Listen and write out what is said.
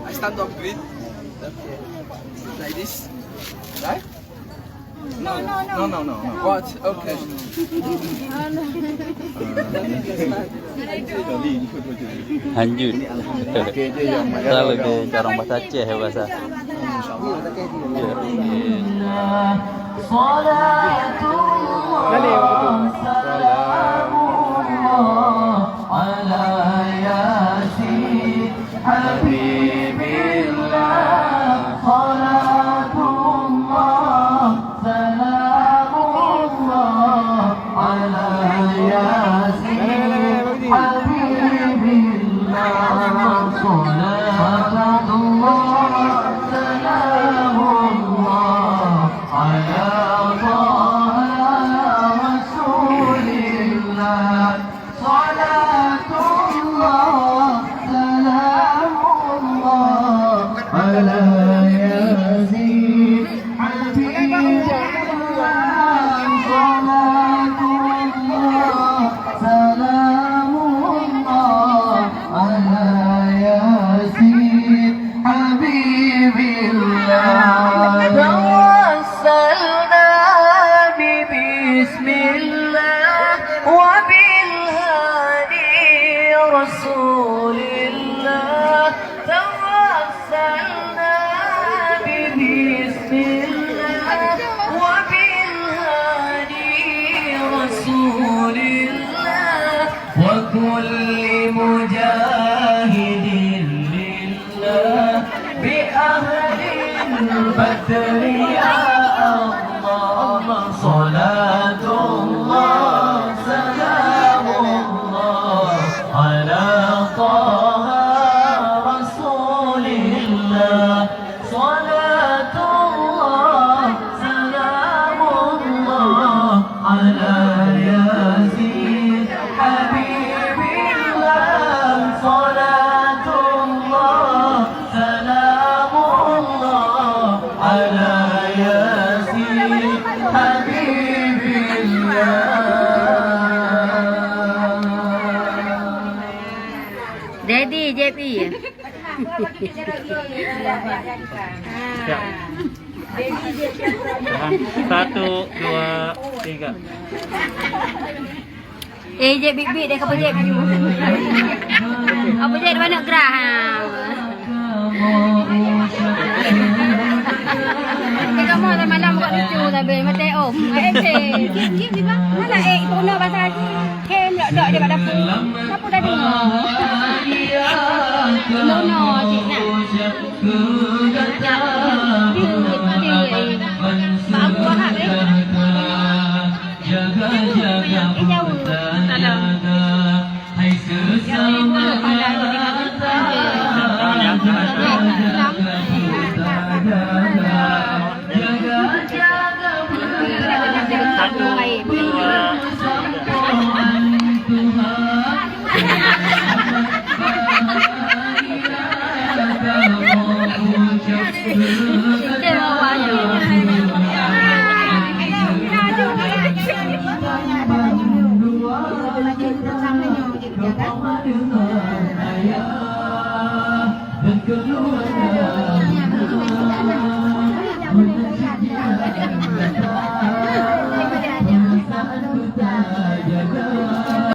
I stand up green. Okay. Like this. Right? No. What? Okay. Lanjut. Kalau dia cara bahasa Aceh bahasa. وكل مجاهد لله بأهل البدر يا الله صلاة الله سلام الله على طه رسول الله صلاة الله سلام الله على ياسين حبيب الله صلاة الله سلام الله على ياسين حبيب الله. Daddy JP. Siap. 1, 2, 3. Je big big dia kapal je. Apa je mana gerah ha. Kamu dah malam buat lucu tapi mati om. Kim di bang. Mana tuna bahasa haji. Kem dok dia kat dapur. Siapa dah dengar? No cik nak. Mak aku hak ni. Jaga-jaga jaga hai sesama dan kedua